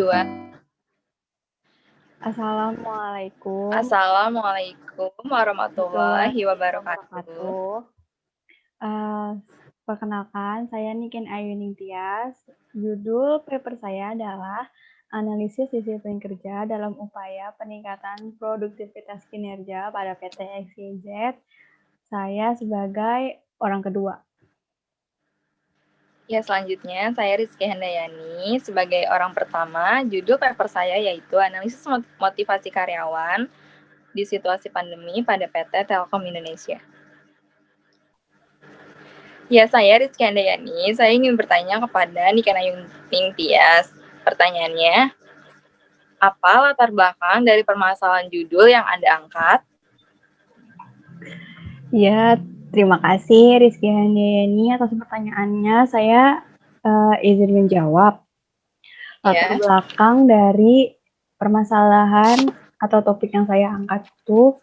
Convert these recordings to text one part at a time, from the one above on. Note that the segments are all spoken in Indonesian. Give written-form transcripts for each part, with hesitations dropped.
2. Assalamualaikum Assalamualaikum warahmatullahi warahmatullahi wabarakatuh. wabarakatuh. Perkenalkan, saya Niken Ayuning Tias. Judul paper saya adalah Analisis Disiplin Kerja dalam Upaya Peningkatan Produktivitas Kinerja pada PT XYZ. Saya sebagai orang kedua. Ya, selanjutnya saya Rizky Handayani sebagai orang pertama. Judul paper saya yaitu Analisis Motivasi Karyawan di Situasi Pandemi pada PT Telkom Indonesia. Ya, saya Rizky Handayani. Saya ingin bertanya kepada Niken Ayuning Tias. Pertanyaannya, apa latar belakang dari permasalahan judul yang Anda angkat? Ya, terima kasih Rizky Handayani atas pertanyaannya. Saya izin menjawab. Latar belakang dari permasalahan atau topik yang saya angkat itu,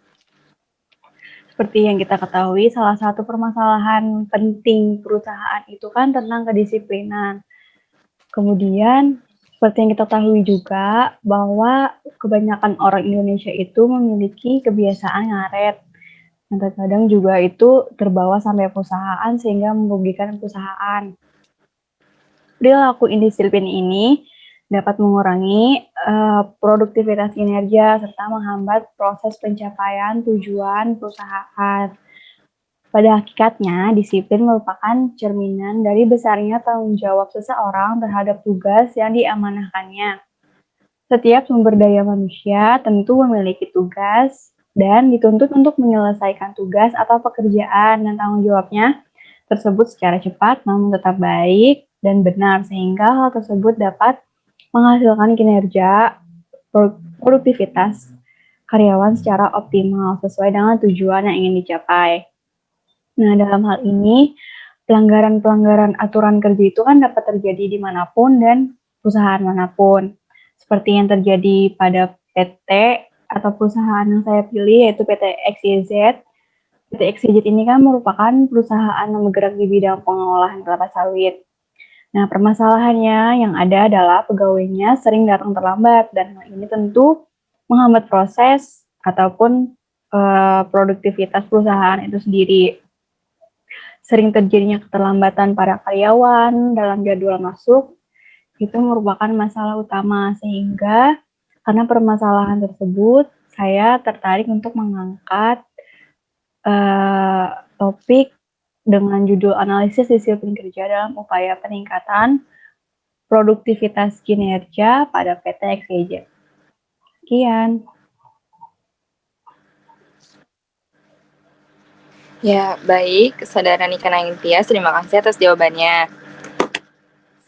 seperti yang kita ketahui, salah satu permasalahan penting perusahaan itu kan tentang kedisiplinan. Kemudian, seperti yang kita ketahui juga, bahwa kebanyakan orang Indonesia itu memiliki kebiasaan ngaret, yang terkadang juga itu terbawa sampai perusahaan sehingga merugikan perusahaan. Perilaku indisiplin ini dapat mengurangi produktivitas kinerja serta menghambat proses pencapaian tujuan perusahaan. Pada hakikatnya, disiplin merupakan cerminan dari besarnya tanggung jawab seseorang terhadap tugas yang diamanahkannya. Setiap sumber daya manusia tentu memiliki tugas dan dituntut untuk menyelesaikan tugas atau pekerjaan dan tanggung jawabnya tersebut secara cepat namun tetap baik dan benar sehingga hal tersebut dapat menghasilkan kinerja produktivitas karyawan secara optimal sesuai dengan tujuan yang ingin dicapai. Nah, dalam hal ini, pelanggaran-pelanggaran aturan kerja itu kan dapat terjadi dimanapun dan perusahaan manapun. Seperti yang terjadi pada PT atau perusahaan yang saya pilih yaitu PT XYZ. PT XYZ ini kan merupakan perusahaan yang bergerak di bidang pengolahan kelapa sawit. Nah, permasalahannya yang ada adalah pegawainya sering datang terlambat dan hal ini tentu menghambat proses ataupun produktivitas perusahaan itu sendiri. Sering terjadinya keterlambatan para karyawan dalam jadwal masuk itu merupakan masalah utama sehingga karena permasalahan tersebut saya tertarik untuk mengangkat topik dengan judul analisis disiplin kerja dalam upaya peningkatan produktivitas kinerja pada PT XYZ. Sekian. Ya, baik. Saudara Niken Ayuning Tias, terima kasih atas jawabannya.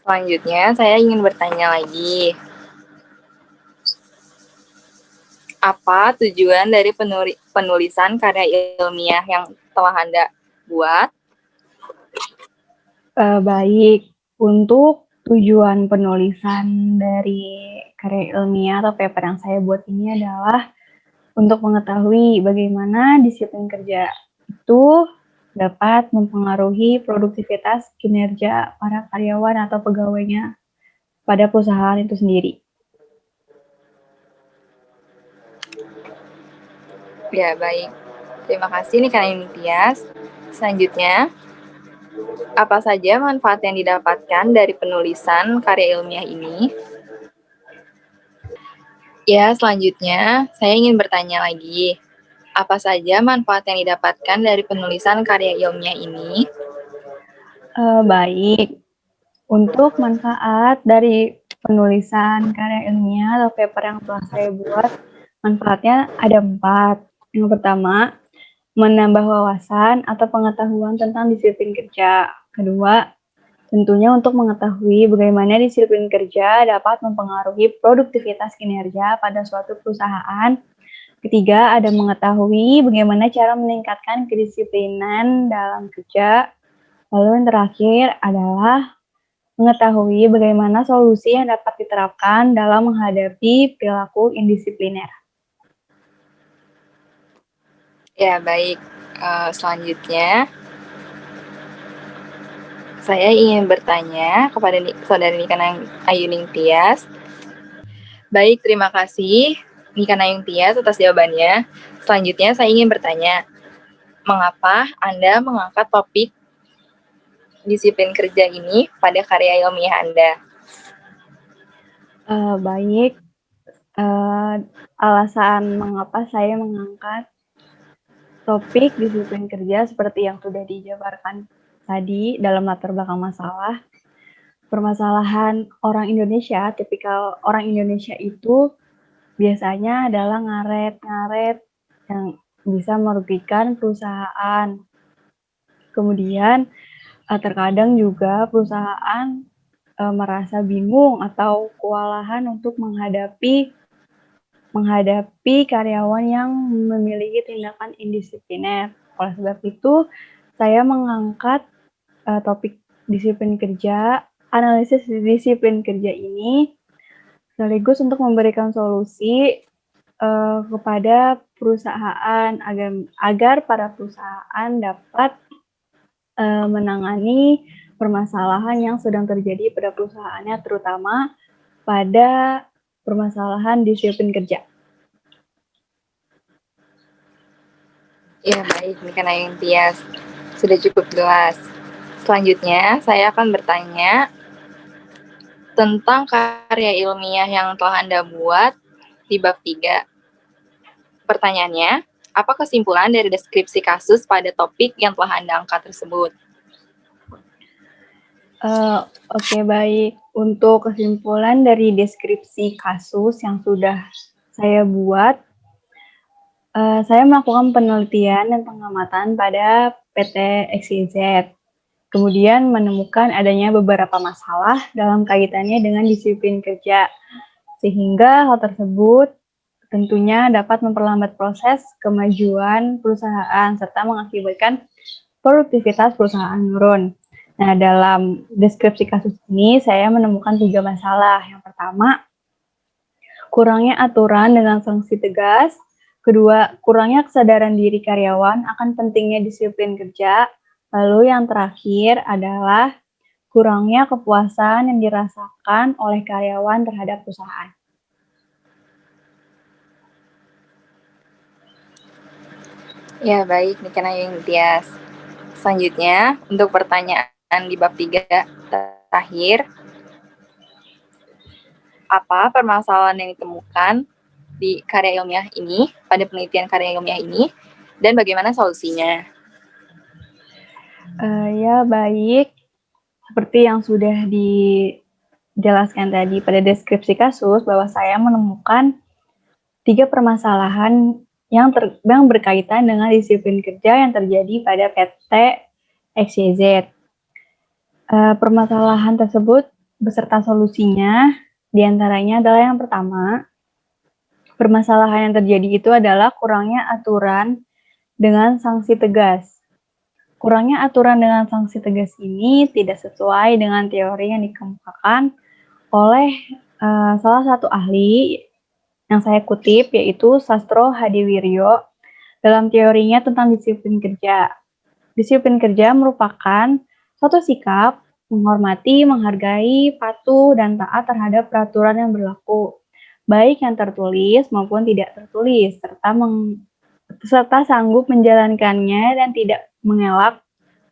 Selanjutnya, saya ingin bertanya lagi. Apa tujuan dari penulisan karya ilmiah yang telah Anda buat? Baik, untuk tujuan penulisan dari karya ilmiah atau paper yang saya buat ini adalah untuk mengetahui bagaimana disiplin kerja itu dapat mempengaruhi produktivitas kinerja para karyawan atau pegawainya pada perusahaan itu sendiri. Ya, baik. Terima kasih nih Kak Tias. Selanjutnya, apa saja manfaat yang didapatkan dari penulisan karya ilmiah ini? Ya, selanjutnya saya ingin bertanya lagi. Apa saja manfaat yang didapatkan dari penulisan karya ilmiah ini? Baik, untuk manfaat dari penulisan karya ilmiah atau paper yang telah saya buat, manfaatnya ada 4. Yang pertama, menambah wawasan atau pengetahuan tentang disiplin kerja. Kedua, tentunya untuk mengetahui bagaimana disiplin kerja dapat mempengaruhi produktivitas kinerja pada suatu perusahaan. Ketiga, ada mengetahui bagaimana cara meningkatkan kedisiplinan dalam kerja. Lalu yang terakhir adalah mengetahui bagaimana solusi yang dapat diterapkan dalam menghadapi perilaku indisipliner. Ya, baik. Selanjutnya, saya ingin bertanya kepada Saudari Niken Ayuning Tias. Baik, terima kasih Nika Nayung Tias atas jawabannya. Selanjutnya saya ingin bertanya, mengapa Anda mengangkat topik disiplin kerja ini pada karya ilmiah Anda? Baik, alasan mengapa saya mengangkat topik disiplin kerja seperti yang sudah dijabarkan tadi dalam latar belakang masalah. Permasalahan orang Indonesia, tipikal orang Indonesia itu biasanya adalah ngaret-ngaret yang bisa merugikan perusahaan. Kemudian terkadang juga perusahaan merasa bingung atau kewalahan untuk menghadapi karyawan yang memiliki tindakan indisipliner. Oleh sebab itu, saya mengangkat topik disiplin kerja, analisis disiplin kerja ini sekaligus untuk memberikan solusi kepada perusahaan agar para perusahaan dapat menangani permasalahan yang sedang terjadi pada perusahaannya, terutama pada permasalahan disiplin kerja. Ya, baik, Nika Nayung Tias. Sudah cukup jelas. Selanjutnya, saya akan bertanya tentang karya ilmiah yang telah Anda buat di bab 3. Pertanyaannya, apa kesimpulan dari deskripsi kasus pada topik yang telah Anda angkat tersebut? Oke, baik. Untuk kesimpulan dari deskripsi kasus yang sudah saya buat, saya melakukan penelitian dan pengamatan pada PT XYZ. Kemudian menemukan adanya beberapa masalah dalam kaitannya dengan disiplin kerja, sehingga hal tersebut tentunya dapat memperlambat proses kemajuan perusahaan serta mengakibatkan produktivitas perusahaan menurun. Nah, dalam deskripsi kasus ini saya menemukan 3 masalah. Yang pertama, kurangnya aturan dengan sanksi tegas. Kedua, kurangnya kesadaran diri karyawan akan pentingnya disiplin kerja. Lalu yang terakhir adalah kurangnya kepuasan yang dirasakan oleh karyawan terhadap perusahaan. Ya, baik, Nika Nayung Tias. Selanjutnya, untuk pertanyaan di bab 3 terakhir, apa permasalahan yang ditemukan di karya ilmiah ini, pada penelitian karya ilmiah ini, dan bagaimana solusinya? Ya, baik. Seperti yang sudah dijelaskan tadi pada deskripsi kasus, bahwa saya menemukan 3 permasalahan yang berkaitan dengan disiplin kerja yang terjadi pada PT XYZ. Permasalahan tersebut beserta solusinya diantaranya adalah yang pertama, permasalahan yang terjadi itu adalah kurangnya aturan dengan sanksi tegas. Kurangnya aturan dengan sanksi tegas ini tidak sesuai dengan teori yang dikemukakan oleh salah satu ahli yang saya kutip, yaitu Sastro Hadiwiryo dalam teorinya tentang disiplin kerja. Disiplin kerja merupakan suatu sikap menghormati, menghargai, patuh, dan taat terhadap peraturan yang berlaku, baik yang tertulis maupun tidak tertulis, serta sanggup menjalankannya dan tidak mengelak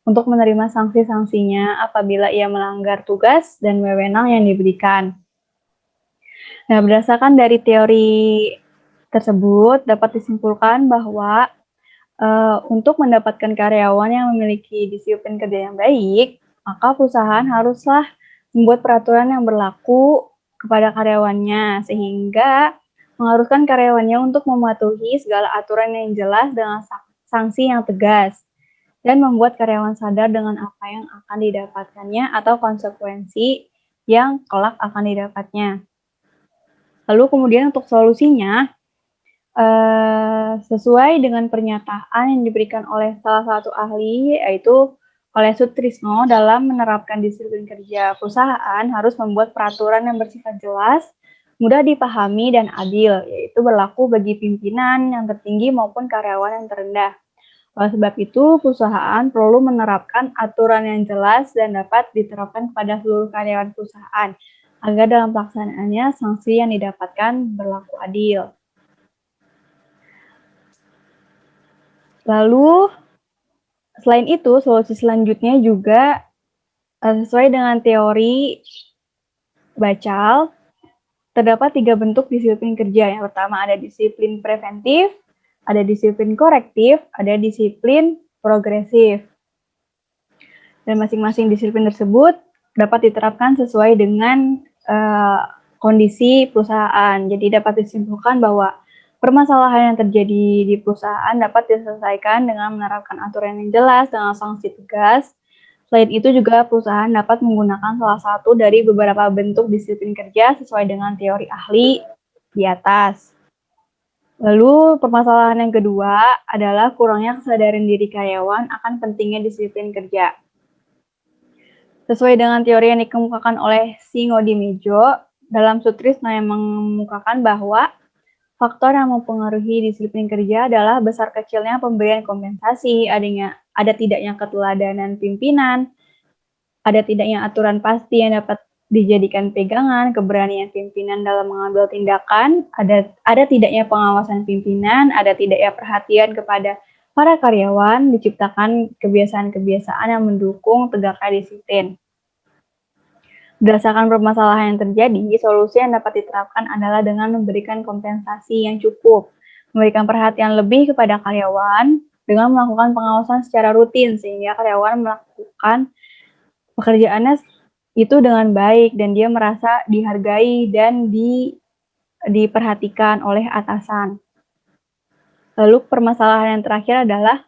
untuk menerima sanksi-sanksinya apabila ia melanggar tugas dan wewenang yang diberikan. Nah, berdasarkan dari teori tersebut dapat disimpulkan bahwa untuk mendapatkan karyawan yang memiliki disiplin kerja yang baik, maka perusahaan haruslah membuat peraturan yang berlaku kepada karyawannya, sehingga mengharuskan karyawannya untuk mematuhi segala aturan yang jelas dengan sanksi yang tegas, dan membuat karyawan sadar dengan apa yang akan didapatkannya atau konsekuensi yang kelak akan didapatnya. Lalu kemudian untuk solusinya, sesuai dengan pernyataan yang diberikan oleh salah satu ahli, yaitu oleh Sutrisno, dalam menerapkan disiplin kerja, perusahaan harus membuat peraturan yang bersifat jelas, mudah dipahami, dan adil, yaitu berlaku bagi pimpinan yang tertinggi maupun karyawan yang terendah. Oleh sebab itu, perusahaan perlu menerapkan aturan yang jelas dan dapat diterapkan kepada seluruh karyawan perusahaan, agar dalam pelaksanaannya sanksi yang didapatkan berlaku adil. Lalu, selain itu, solusi selanjutnya juga sesuai dengan teori Bacal, terdapat 3 bentuk disiplin kerja. Yang pertama ada disiplin preventif, ada disiplin korektif, ada disiplin progresif. Dan masing-masing disiplin tersebut dapat diterapkan sesuai dengan kondisi perusahaan. Jadi dapat disimpulkan bahwa permasalahan yang terjadi di perusahaan dapat diselesaikan dengan menerapkan aturan yang jelas dengan sanksi tegas. Selain itu juga perusahaan dapat menggunakan salah satu dari beberapa bentuk disiplin kerja sesuai dengan teori ahli di atas. Lalu permasalahan yang kedua adalah kurangnya kesadaran diri karyawan akan pentingnya disiplin kerja. Sesuai dengan teori yang dikemukakan oleh Singodimedjo, dalam Sutrisno yang mengemukakan bahwa faktor yang mempengaruhi disiplin kerja adalah besar kecilnya pemberian kompensasi, ada tidaknya keteladanan pimpinan, ada tidaknya aturan pasti yang dapat dijadikan pegangan, keberanian pimpinan dalam mengambil tindakan, ada tidaknya pengawasan pimpinan, ada tidaknya perhatian kepada para karyawan, diciptakan kebiasaan-kebiasaan yang mendukung tegaknya disiplin. Berdasarkan permasalahan yang terjadi, solusi yang dapat diterapkan adalah dengan memberikan kompensasi yang cukup, memberikan perhatian lebih kepada karyawan, dengan melakukan pengawasan secara rutin, sehingga karyawan melakukan pekerjaannya itu dengan baik, dan dia merasa dihargai dan diperhatikan oleh atasan. Lalu permasalahan yang terakhir adalah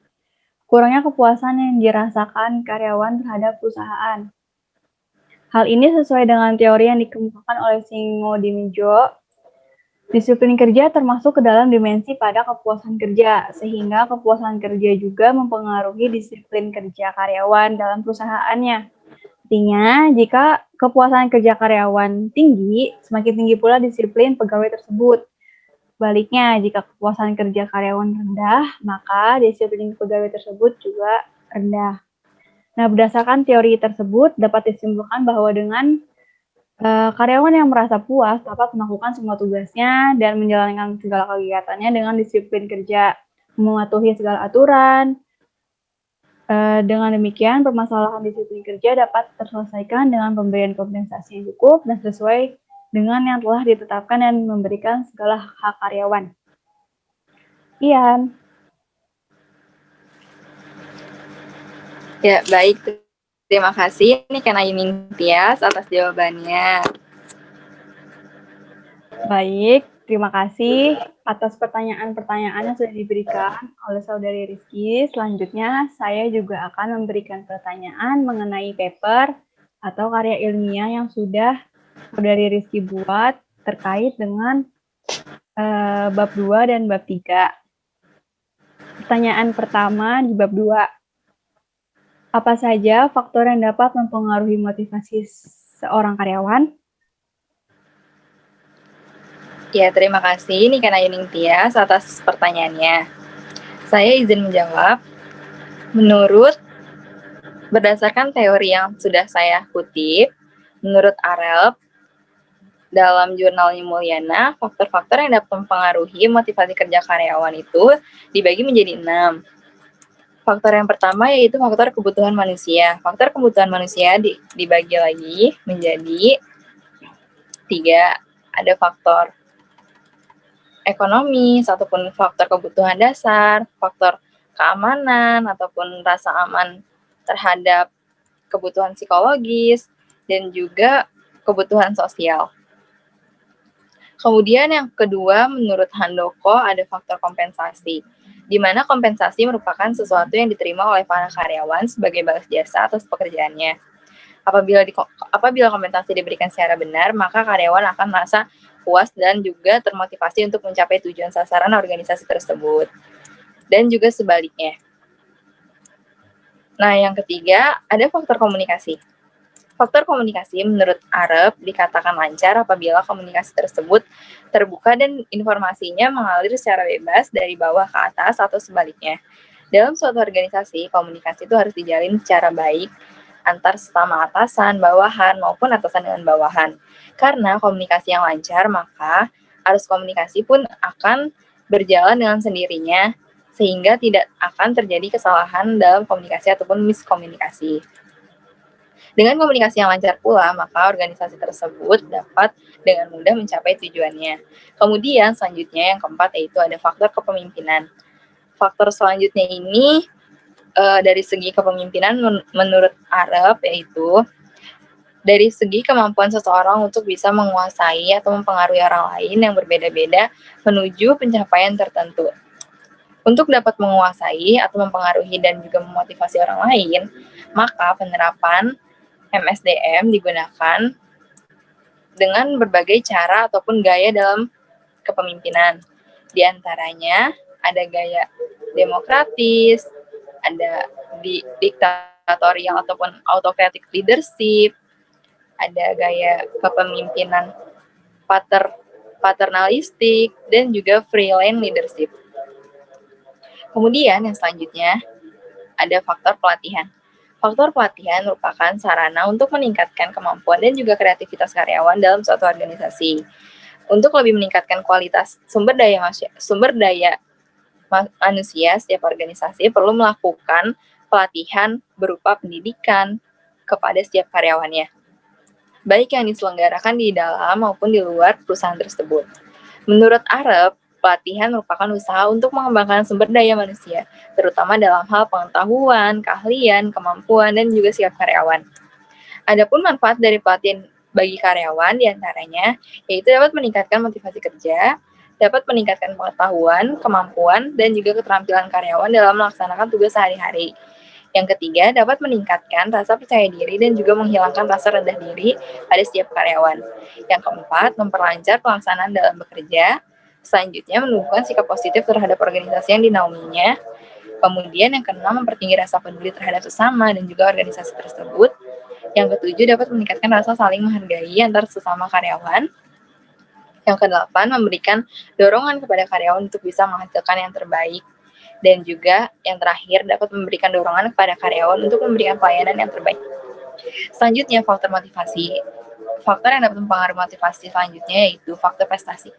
kurangnya kepuasan yang dirasakan karyawan terhadap perusahaan. Hal ini sesuai dengan teori yang dikemukakan oleh Singodimedjo. Disiplin kerja termasuk ke dalam dimensi pada kepuasan kerja, sehingga kepuasan kerja juga mempengaruhi disiplin kerja karyawan dalam perusahaannya. Artinya, jika kepuasan kerja karyawan tinggi, semakin tinggi pula disiplin pegawai tersebut. Sebaliknya, jika kepuasan kerja karyawan rendah, maka disiplin pegawai tersebut juga rendah. Nah, berdasarkan teori tersebut, dapat disimpulkan bahwa dengan karyawan yang merasa puas dapat melakukan semua tugasnya dan menjalankan segala kegiatannya dengan disiplin kerja, mematuhi segala aturan. Dengan demikian, permasalahan disiplin kerja dapat terselesaikan dengan pemberian kompensasi yang cukup dan sesuai dengan yang telah ditetapkan dan memberikan segala hak karyawan. Ian. Ya, baik. Terima kasih nih Kak Nayuning Tias atas jawabannya. Baik, terima kasih atas pertanyaan-pertanyaan yang sudah diberikan oleh Saudari Rizky. Selanjutnya, saya juga akan memberikan pertanyaan mengenai paper atau karya ilmiah yang sudah Saudari Rizky buat terkait dengan bab 2 dan bab 3. Pertanyaan pertama di bab 2. Apa saja faktor yang dapat mempengaruhi motivasi seorang karyawan? Ya, terima kasih nih Kak Nayuning Tias atas pertanyaannya. Saya izin menjawab. Berdasarkan teori yang sudah saya kutip, menurut Arelp, dalam jurnalnya Mulyana, faktor-faktor yang dapat mempengaruhi motivasi kerja karyawan itu dibagi menjadi 6. Faktor yang pertama yaitu faktor kebutuhan manusia. Faktor kebutuhan manusia dibagi lagi menjadi 3. Ada faktor ekonomi, ataupun faktor kebutuhan dasar, faktor keamanan, ataupun rasa aman terhadap kebutuhan psikologis, dan juga kebutuhan sosial. Kemudian yang kedua, menurut Handoko ada faktor kompensasi, di mana kompensasi merupakan sesuatu yang diterima oleh para karyawan sebagai balas jasa atas pekerjaannya. Apabila kompensasi diberikan secara benar, maka karyawan akan merasa puas dan juga termotivasi untuk mencapai tujuan sasaran organisasi tersebut. Dan juga sebaliknya. Nah, yang ketiga, ada faktor komunikasi. Faktor komunikasi menurut Arep dikatakan lancar apabila komunikasi tersebut terbuka dan informasinya mengalir secara bebas dari bawah ke atas atau sebaliknya. Dalam suatu organisasi, komunikasi itu harus dijalin secara baik antar sesama atasan, bawahan, maupun atasan dengan bawahan. Karena komunikasi yang lancar, maka arus komunikasi pun akan berjalan dengan sendirinya, sehingga tidak akan terjadi kesalahan dalam komunikasi ataupun miskomunikasi. Dengan komunikasi yang lancar pula, maka organisasi tersebut dapat dengan mudah mencapai tujuannya. Kemudian selanjutnya yang keempat yaitu ada faktor kepemimpinan. Faktor selanjutnya ini dari segi kepemimpinan menurut Arab yaitu dari segi kemampuan seseorang untuk bisa menguasai atau mempengaruhi orang lain yang berbeda-beda menuju pencapaian tertentu. Untuk dapat menguasai atau mempengaruhi dan juga memotivasi orang lain, maka penerapan MSDM digunakan dengan berbagai cara ataupun gaya dalam kepemimpinan. Di antaranya ada gaya demokratis, ada diktatorial ataupun autocratic leadership, ada gaya kepemimpinan paternalistik, dan juga freelance leadership. Kemudian yang selanjutnya ada faktor pelatihan. Faktor pelatihan merupakan sarana untuk meningkatkan kemampuan dan juga kreativitas karyawan dalam suatu organisasi. Untuk lebih meningkatkan kualitas sumber daya manusia, setiap organisasi perlu melakukan pelatihan berupa pendidikan kepada setiap karyawannya, baik yang diselenggarakan di dalam maupun di luar perusahaan tersebut. Menurut Arab, pelatihan merupakan usaha untuk mengembangkan sumber daya manusia, terutama dalam hal pengetahuan, keahlian, kemampuan, dan juga sikap karyawan. Adapun manfaat dari pelatihan bagi karyawan diantaranya yaitu dapat meningkatkan motivasi kerja, dapat meningkatkan pengetahuan, kemampuan, dan juga keterampilan karyawan dalam melaksanakan tugas sehari-hari. Yang ketiga, dapat meningkatkan rasa percaya diri dan juga menghilangkan rasa rendah diri pada setiap karyawan. Yang keempat, memperlancar pelaksanaan dalam bekerja. Selanjutnya, menumbuhkan sikap positif terhadap organisasi yang dinaunginya. Kemudian yang keenam, mempertinggi rasa peduli terhadap sesama dan juga organisasi tersebut. Yang ketujuh, dapat meningkatkan rasa saling menghargai antar sesama karyawan. Yang kedelapan, memberikan dorongan kepada karyawan untuk bisa menghasilkan yang terbaik. Dan juga yang terakhir, dapat memberikan dorongan kepada karyawan untuk memberikan pelayanan yang terbaik. Selanjutnya, faktor motivasi. Faktor yang dapat mempengaruhi motivasi selanjutnya yaitu faktor prestasi.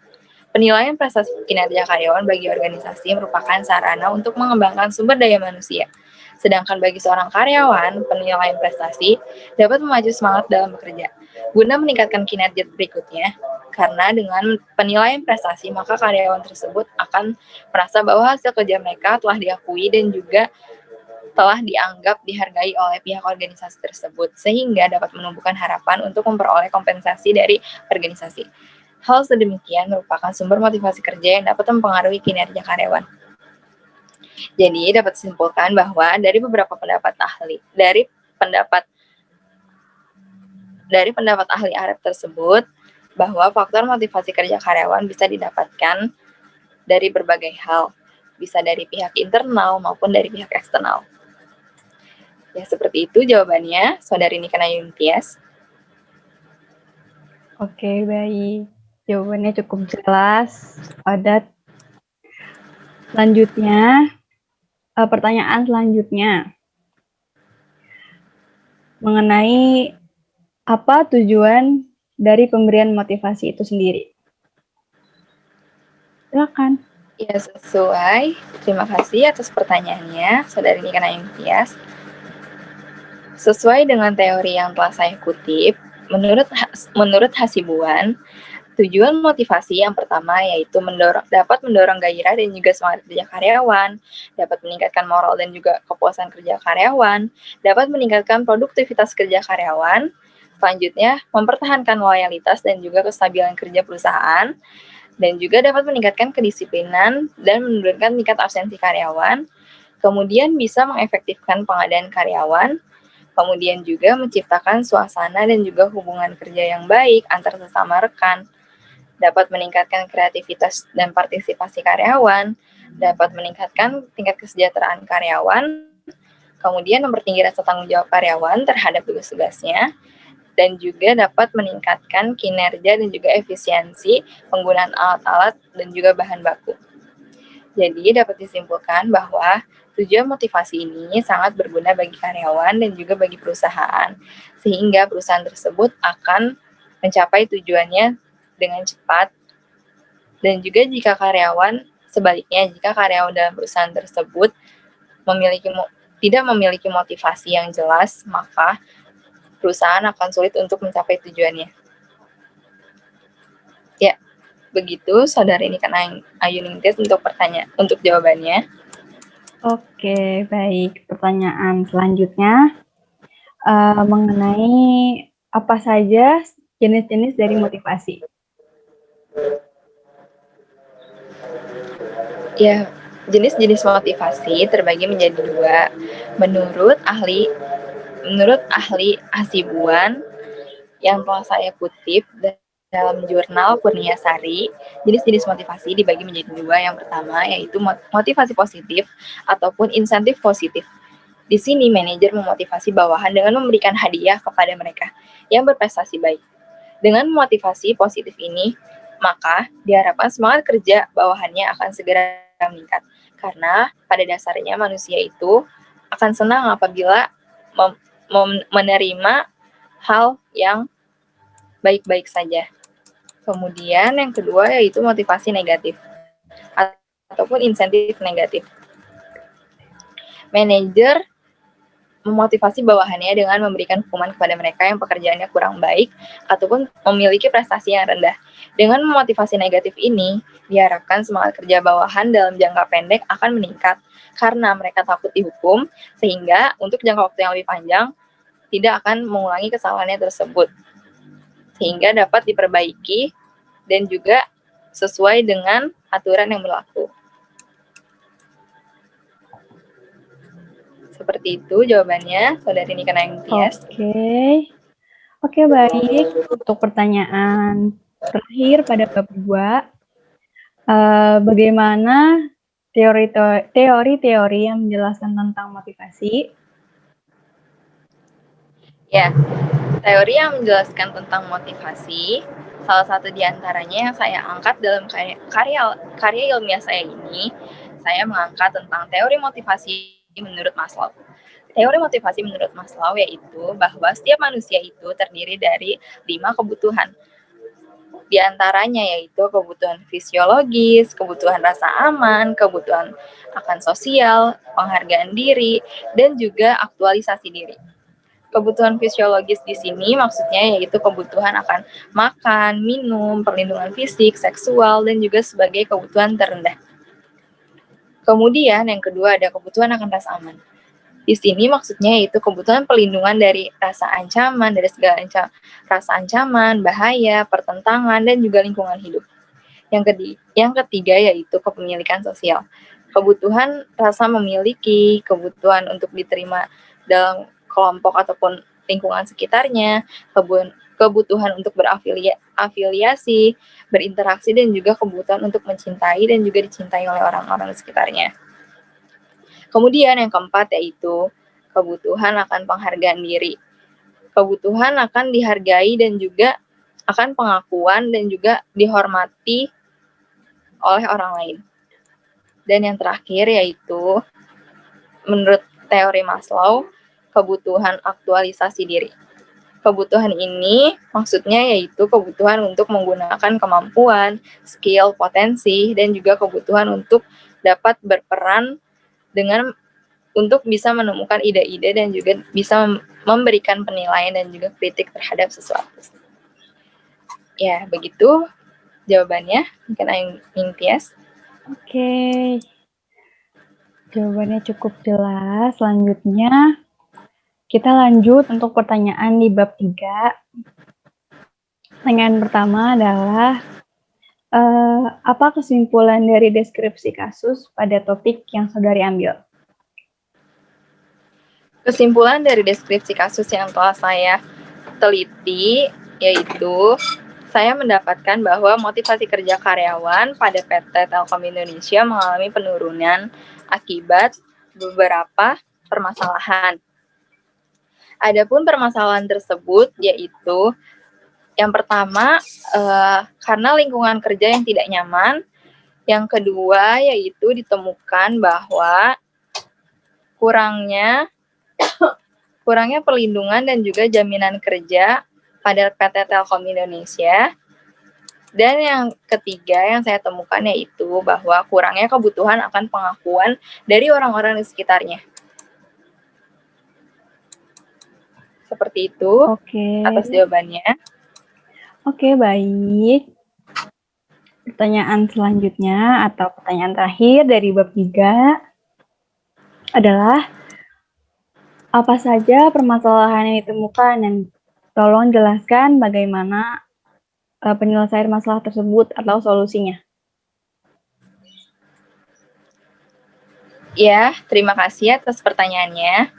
Penilaian prestasi kinerja karyawan bagi organisasi merupakan sarana untuk mengembangkan sumber daya manusia. Sedangkan bagi seorang karyawan, penilaian prestasi dapat memacu semangat dalam bekerja. Guna meningkatkan kinerja berikutnya, karena dengan penilaian prestasi, maka karyawan tersebut akan merasa bahwa hasil kerja mereka telah diakui dan juga telah dianggap dihargai oleh pihak organisasi tersebut, sehingga dapat menumbuhkan harapan untuk memperoleh kompensasi dari organisasi. Hal sedemikian merupakan sumber motivasi kerja yang dapat mempengaruhi kinerja karyawan. Jadi dapat disimpulkan bahwa dari beberapa pendapat ahli, dari pendapat ahli Arab tersebut, bahwa faktor motivasi kerja karyawan bisa didapatkan dari berbagai hal, bisa dari pihak internal maupun dari pihak eksternal. Ya, seperti itu jawabannya, Saudari Nikana Yuntias. Oke, baik. Jawabannya cukup jelas, padat. Selanjutnya, pertanyaan selanjutnya. Mengenai apa tujuan dari pemberian motivasi itu sendiri? Silakan. Ya, sesuai. Terima kasih atas pertanyaannya, Saudari Nikana Yuntias. Sesuai dengan teori yang telah saya kutip, menurut Hasibuan, tujuan motivasi yang pertama yaitu dapat mendorong gairah dan juga semangat kerja karyawan, dapat meningkatkan moral dan juga kepuasan kerja karyawan, dapat meningkatkan produktivitas kerja karyawan, selanjutnya mempertahankan loyalitas dan juga kestabilan kerja perusahaan, dan juga dapat meningkatkan kedisiplinan dan menurunkan tingkat absensi karyawan, kemudian bisa mengefektifkan pengadaan karyawan, kemudian juga menciptakan suasana dan juga hubungan kerja yang baik antar sesama rekan, dapat meningkatkan kreativitas dan partisipasi karyawan, dapat meningkatkan tingkat kesejahteraan karyawan, kemudian mempertinggi rasa tanggung jawab karyawan terhadap tugas-tugasnya, dan juga dapat meningkatkan kinerja dan juga efisiensi penggunaan alat-alat dan juga bahan baku. Jadi dapat disimpulkan bahwa tujuan motivasi ini sangat berguna bagi karyawan dan juga bagi perusahaan, sehingga perusahaan tersebut akan mencapai tujuannya dengan cepat. Dan juga jika karyawan dalam perusahaan tersebut tidak memiliki motivasi yang jelas, maka perusahaan akan sulit untuk mencapai tujuannya. Ya, begitu Saudari Niken Ayu Ningtyas untuk jawabannya. Oke, baik. Pertanyaan selanjutnya mengenai apa saja jenis-jenis dari motivasi. Ya, jenis-jenis motivasi terbagi menjadi dua. Menurut ahli Hasibuan yang telah saya kutip dalam jurnal Kurnia Sari, jenis-jenis motivasi dibagi menjadi dua. Yang pertama yaitu motivasi positif ataupun insentif positif. Di sini manajer memotivasi bawahan dengan memberikan hadiah kepada mereka yang berprestasi baik. Dengan motivasi positif ini, maka diharapkan semangat kerja bawahannya akan segera meningkat. Karena pada dasarnya manusia itu akan senang apabila menerima hal yang baik-baik saja. Kemudian yang kedua yaitu motivasi negatif ataupun insentif negatif. Manajer memotivasi bawahannya dengan memberikan hukuman kepada mereka yang pekerjaannya kurang baik ataupun memiliki prestasi yang rendah. Dengan memotivasi negatif ini, diharapkan semangat kerja bawahan dalam jangka pendek akan meningkat karena mereka takut dihukum, sehingga untuk jangka waktu yang lebih panjang tidak akan mengulangi kesalahannya tersebut, sehingga dapat diperbaiki dan juga sesuai dengan aturan yang berlaku. Seperti itu jawabannya, Saudari Niken Ayu-Ningtyas. Oke, baik. Untuk pertanyaan terakhir pada bab 2, bagaimana teori-teori yang menjelaskan tentang motivasi? Ya, teori yang menjelaskan tentang motivasi, salah satu diantaranya yang saya angkat dalam karya ilmiah saya ini, saya mengangkat tentang teori motivasi menurut Maslow. Teori motivasi menurut Maslow yaitu bahwa setiap manusia itu terdiri dari 5 kebutuhan. Di antaranya yaitu kebutuhan fisiologis, kebutuhan rasa aman, kebutuhan akan sosial, penghargaan diri, dan juga aktualisasi diri. Kebutuhan fisiologis di sini maksudnya yaitu kebutuhan akan makan, minum, perlindungan fisik, seksual, dan juga sebagai kebutuhan terendah. Kemudian yang kedua ada kebutuhan akan rasa aman. Di sini maksudnya yaitu kebutuhan perlindungan dari rasa ancaman, dari segala rasa ancaman, bahaya, pertentangan, dan juga lingkungan hidup. Yang ketiga yaitu kepemilikan sosial. Kebutuhan rasa memiliki, kebutuhan untuk diterima dalam kelompok ataupun lingkungan sekitarnya, kebutuhan untuk berafiliasi, berinteraksi, dan juga kebutuhan untuk mencintai dan juga dicintai oleh orang-orang di sekitarnya. Kemudian yang keempat yaitu kebutuhan akan penghargaan diri. Kebutuhan akan dihargai dan juga akan pengakuan dan juga dihormati oleh orang lain. Dan yang terakhir yaitu menurut teori Maslow, kebutuhan aktualisasi diri. Kebutuhan ini maksudnya yaitu kebutuhan untuk menggunakan kemampuan, skill, potensi, dan juga kebutuhan untuk dapat berperan untuk bisa menemukan ide-ide dan juga bisa memberikan penilaian dan juga kritik terhadap sesuatu. Ya, begitu jawabannya. Mungkin Ayu-Ningtyas. Oke. Jawabannya cukup jelas. Selanjutnya, kita lanjut untuk pertanyaan di bab 3. Pertanyaan pertama adalah, apa kesimpulan dari deskripsi kasus pada topik yang Saudari ambil? Kesimpulan dari deskripsi kasus yang telah saya teliti yaitu saya mendapatkan bahwa motivasi kerja karyawan pada PT Telkom Indonesia mengalami penurunan akibat beberapa permasalahan. Adapun permasalahan tersebut yaitu yang pertama karena lingkungan kerja yang tidak nyaman, Yang kedua yaitu ditemukan bahwa kurangnya perlindungan dan juga jaminan kerja pada PT Telkom Indonesia. Dan yang ketiga yang saya temukan yaitu bahwa kurangnya kebutuhan akan pengakuan dari orang-orang di sekitarnya. Seperti itu atas jawabannya. Oke, baik. Pertanyaan selanjutnya atau pertanyaan terakhir dari bab 3 adalah apa saja permasalahan yang ditemukan dan tolong jelaskan bagaimana penyelesaian masalah tersebut atau solusinya. Ya, terima kasih atas pertanyaannya.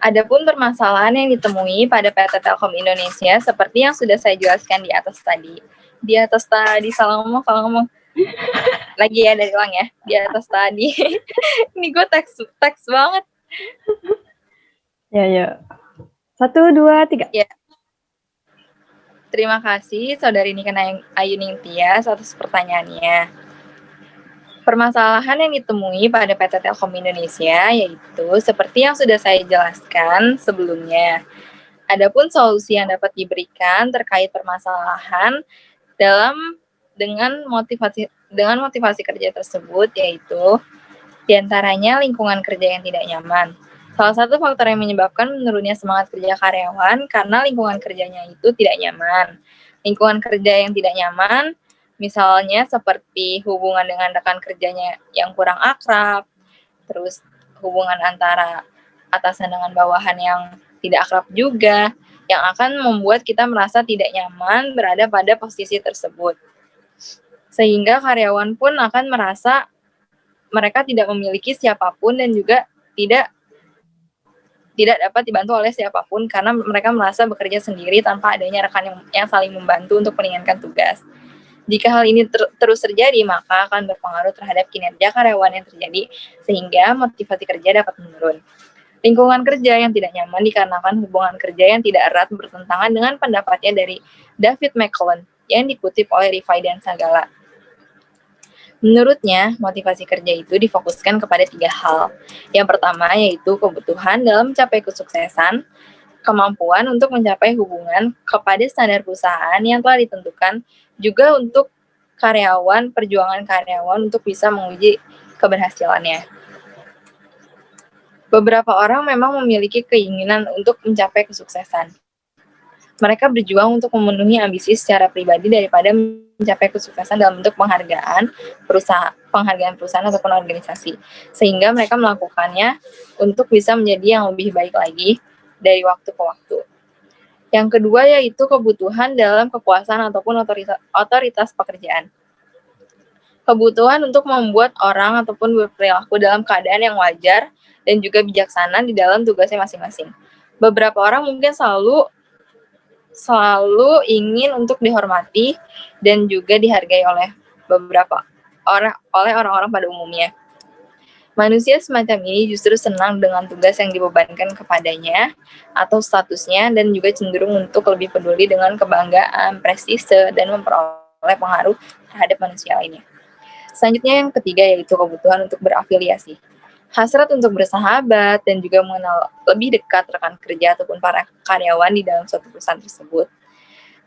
Adapun permasalahan yang ditemui pada PT Telkom Indonesia seperti yang sudah saya jelaskan di atas tadi. Salah ngomong. Lagi ya, dari ulang ya. Di atas tadi. Ini gue teks banget. Ya. 1, 2, 3. Ya. Terima kasih Saudari Niken Ayuning Tias atas pertanyaannya. Permasalahan yang ditemui pada PT Telkom Indonesia yaitu seperti yang sudah saya jelaskan sebelumnya. Adapun solusi yang dapat diberikan terkait permasalahan dengan motivasi kerja tersebut yaitu diantaranya lingkungan kerja yang tidak nyaman. Salah satu faktor yang menyebabkan menurunnya semangat kerja karyawan karena lingkungan kerjanya itu tidak nyaman. Lingkungan kerja yang tidak nyaman misalnya seperti hubungan dengan rekan kerjanya yang kurang akrab, terus hubungan antara atasan dengan bawahan yang tidak akrab juga, yang akan membuat kita merasa tidak nyaman berada pada posisi tersebut. Sehingga karyawan pun akan merasa mereka tidak memiliki siapapun dan juga tidak dapat dibantu oleh siapapun karena mereka merasa bekerja sendiri tanpa adanya rekan yang saling membantu untuk meringankan tugas. Jika hal ini terus terjadi, maka akan berpengaruh terhadap kinerja karyawan yang terjadi, sehingga motivasi kerja dapat menurun. Lingkungan kerja yang tidak nyaman dikarenakan hubungan kerja yang tidak erat bertentangan dengan pendapatnya dari David McCallum yang dikutip oleh Rifai dan Sagala. Menurutnya, motivasi kerja itu difokuskan kepada 3 hal. Yang pertama yaitu kebutuhan dalam mencapai kesuksesan, kemampuan untuk mencapai hubungan kepada standar perusahaan yang telah ditentukan, juga untuk perjuangan karyawan untuk bisa menguji keberhasilannya. Beberapa orang memang memiliki keinginan untuk mencapai kesuksesan. Mereka berjuang untuk memenuhi ambisi secara pribadi daripada mencapai kesuksesan dalam bentuk penghargaan perusahaan ataupun organisasi. Sehingga mereka melakukannya untuk bisa menjadi yang lebih baik lagi dari waktu ke waktu. Yang kedua yaitu kebutuhan dalam kekuasaan ataupun otoritas pekerjaan. Kebutuhan untuk membuat orang ataupun berperilaku dalam keadaan yang wajar dan juga bijaksana di dalam tugasnya masing-masing. Beberapa orang mungkin selalu ingin untuk dihormati dan juga dihargai oleh orang-orang pada umumnya. Manusia semacam ini justru senang dengan tugas yang dibebankan kepadanya atau statusnya dan juga cenderung untuk lebih peduli dengan kebanggaan, prestise, dan memperoleh pengaruh terhadap manusia lainnya. Selanjutnya yang ketiga yaitu kebutuhan untuk berafiliasi. Hasrat untuk bersahabat dan juga mengenal lebih dekat rekan kerja ataupun para karyawan di dalam suatu perusahaan tersebut.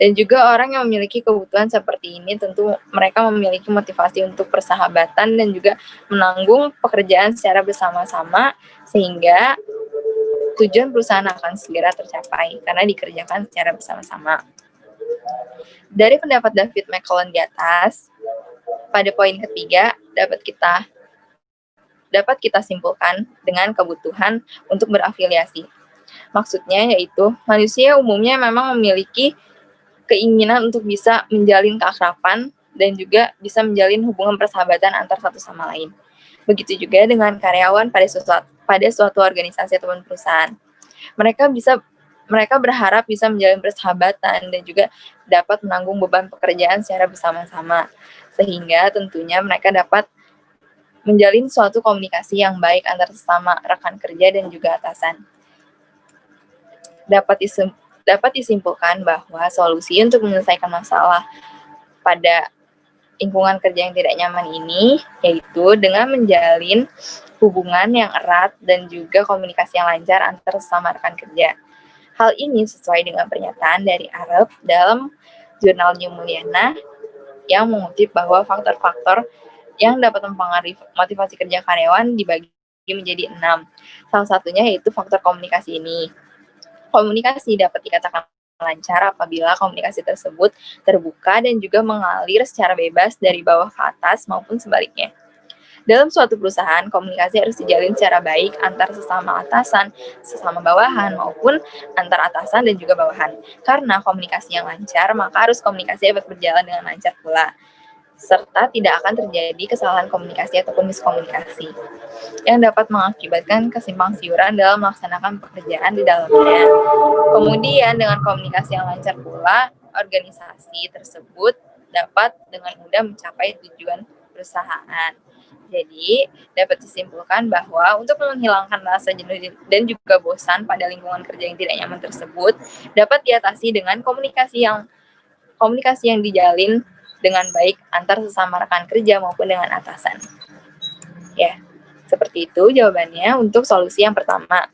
Dan juga orang yang memiliki kebutuhan seperti ini tentu mereka memiliki motivasi untuk persahabatan dan juga menanggung pekerjaan secara bersama-sama sehingga tujuan perusahaan akan segera tercapai karena dikerjakan secara bersama-sama. Dari pendapat David McCallum di atas, pada poin ketiga dapat kita simpulkan dengan kebutuhan untuk berafiliasi. Maksudnya yaitu manusia umumnya memang memiliki keinginan untuk bisa menjalin keakraban dan juga bisa menjalin hubungan persahabatan antar satu sama lain. Begitu juga dengan karyawan pada suatu organisasi ataupun perusahaan. Mereka berharap bisa menjalin persahabatan dan juga dapat menanggung beban pekerjaan secara bersama-sama. Sehingga tentunya mereka dapat menjalin suatu komunikasi yang baik antar sesama rekan kerja dan juga atasan. Dapat disimpulkan bahwa solusi untuk menyelesaikan masalah pada lingkungan kerja yang tidak nyaman ini, yaitu dengan menjalin hubungan yang erat dan juga komunikasi yang lancar antar sesama rekan kerja. Hal ini sesuai dengan pernyataan dari Arab dalam jurnal New Mulyana yang mengutip bahwa faktor-faktor yang dapat mempengaruhi motivasi kerja karyawan dibagi menjadi 6. Salah satunya yaitu faktor komunikasi ini. Komunikasi dapat dikatakan lancar apabila komunikasi tersebut terbuka dan juga mengalir secara bebas dari bawah ke atas maupun sebaliknya. Dalam suatu perusahaan, komunikasi harus dijalin secara baik antar sesama atasan, sesama bawahan, maupun antar atasan dan juga bawahan. Karena komunikasi yang lancar, maka harus komunikasi dapat berjalan dengan lancar pula, serta tidak akan terjadi kesalahan komunikasi ataupun miskomunikasi yang dapat mengakibatkan kesimpang siuran dalam melaksanakan pekerjaan di dalamnya. Kemudian dengan komunikasi yang lancar pula, organisasi tersebut dapat dengan mudah mencapai tujuan perusahaan. Jadi, dapat disimpulkan bahwa untuk menghilangkan rasa jenuh dan juga bosan pada lingkungan kerja yang tidak nyaman tersebut, dapat diatasi dengan komunikasi yang dijalin dengan baik antar sesama rekan kerja maupun dengan atasan. Ya, seperti itu jawabannya untuk solusi yang pertama.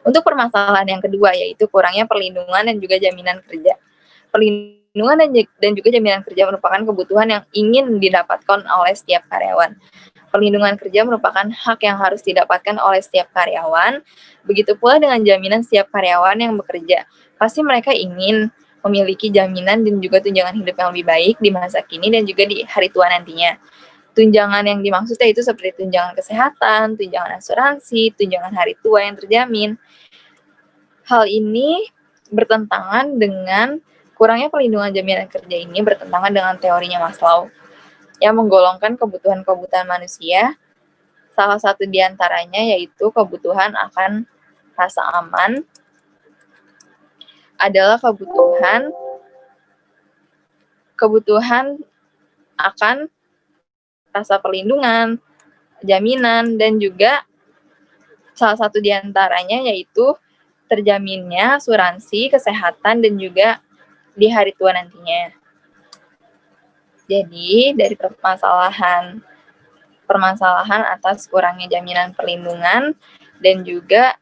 Untuk permasalahan yang kedua, yaitu kurangnya perlindungan dan juga jaminan kerja. Perlindungan dan juga jaminan kerja merupakan kebutuhan yang ingin didapatkan oleh setiap karyawan. Perlindungan kerja merupakan hak yang harus didapatkan oleh setiap karyawan. Begitu pula dengan jaminan setiap karyawan yang bekerja. Pasti mereka ingin memiliki jaminan dan juga tunjangan hidup yang lebih baik di masa kini dan juga di hari tua nantinya. Tunjangan yang dimaksud itu seperti tunjangan kesehatan, tunjangan asuransi, tunjangan hari tua yang terjamin. Hal ini bertentangan dengan kurangnya perlindungan jaminan kerja ini bertentangan dengan teorinya Maslow yang menggolongkan kebutuhan-kebutuhan manusia. Salah satu di antaranya yaitu kebutuhan akan rasa aman adalah kebutuhan akan rasa perlindungan, jaminan, dan juga salah satu di antaranya yaitu terjaminnya asuransi, kesehatan, dan juga di hari tua nantinya. Jadi, dari permasalahan atas kurangnya jaminan perlindungan dan juga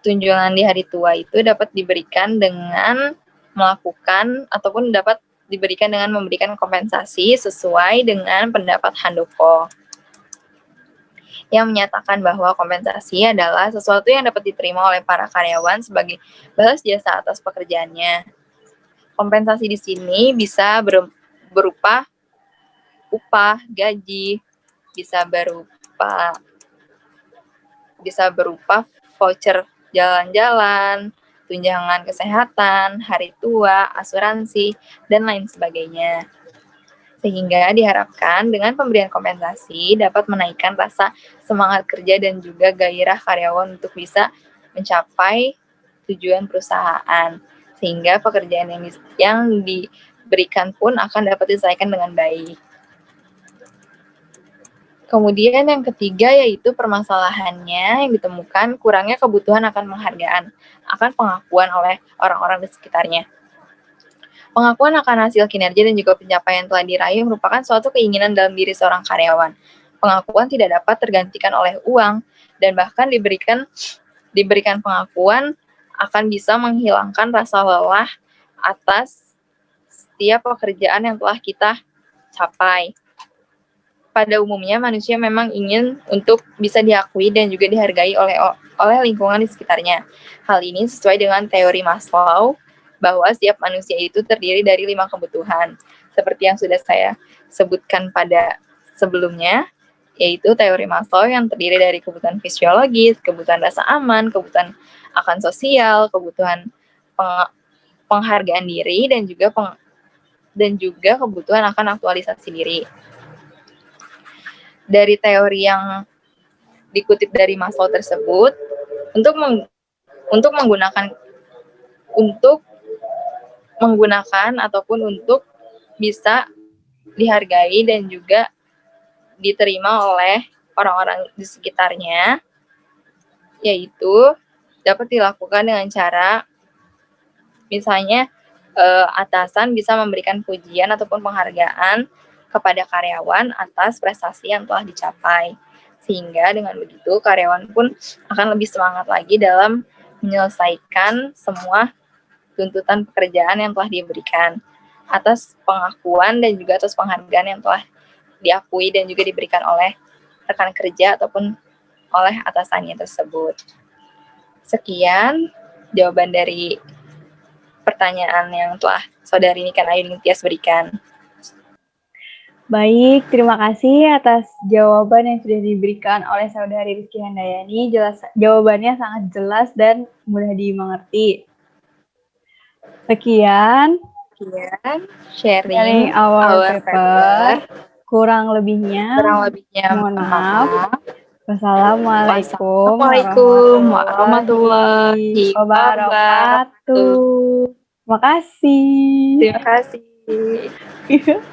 tunjangan di hari tua itu dapat diberikan dengan melakukan ataupun dapat diberikan dengan memberikan kompensasi sesuai dengan pendapat Handoko yang menyatakan bahwa kompensasi adalah sesuatu yang dapat diterima oleh para karyawan sebagai balas jasa atas pekerjaannya. Kompensasi di sini bisa berupa upah, gaji, bisa berupa voucher jalan-jalan, tunjangan kesehatan, hari tua, asuransi, dan lain sebagainya. Sehingga diharapkan dengan pemberian kompensasi dapat menaikkan rasa semangat kerja dan juga gairah karyawan untuk bisa mencapai tujuan perusahaan. Sehingga pekerjaan yang diberikan pun akan dapat diselesaikan dengan baik. Kemudian yang ketiga yaitu permasalahannya yang ditemukan kurangnya kebutuhan akan penghargaan, akan pengakuan oleh orang-orang di sekitarnya. Pengakuan akan hasil kinerja dan juga pencapaian telah diraih merupakan suatu keinginan dalam diri seorang karyawan. Pengakuan tidak dapat tergantikan oleh uang dan bahkan diberikan pengakuan akan bisa menghilangkan rasa lelah atas setiap pekerjaan yang telah kita capai. Pada umumnya manusia memang ingin untuk bisa diakui dan juga dihargai oleh lingkungan di sekitarnya. Hal ini sesuai dengan teori Maslow bahwa setiap manusia itu terdiri dari 5 kebutuhan. Seperti yang sudah saya sebutkan pada sebelumnya, yaitu teori Maslow yang terdiri dari kebutuhan fisiologis, kebutuhan rasa aman, kebutuhan akan sosial, kebutuhan penghargaan diri, dan juga kebutuhan akan aktualisasi diri. Dari teori yang dikutip dari Maslow tersebut, untuk menggunakan ataupun untuk bisa dihargai dan juga diterima oleh orang-orang di sekitarnya, yaitu dapat dilakukan dengan cara misalnya atasan bisa memberikan pujian ataupun penghargaan kepada karyawan atas prestasi yang telah dicapai. Sehingga dengan begitu karyawan pun akan lebih semangat lagi dalam menyelesaikan semua tuntutan pekerjaan yang telah diberikan, atas pengakuan dan juga atas penghargaan yang telah diakui dan juga diberikan oleh rekan kerja ataupun oleh atasannya tersebut. Sekian jawaban dari pertanyaan yang telah Saudari Niken Ayu Ningtyas berikan. Baik, terima kasih atas jawaban yang sudah diberikan oleh Saudari Rizky Handayani. Jawabannya sangat jelas dan mudah dimengerti. Sekian sharing our paper. Kurang lebihnya mohon maaf. Wassalamualaikum warahmatullahi wabarakatuh. Terima kasih. Terima kasih.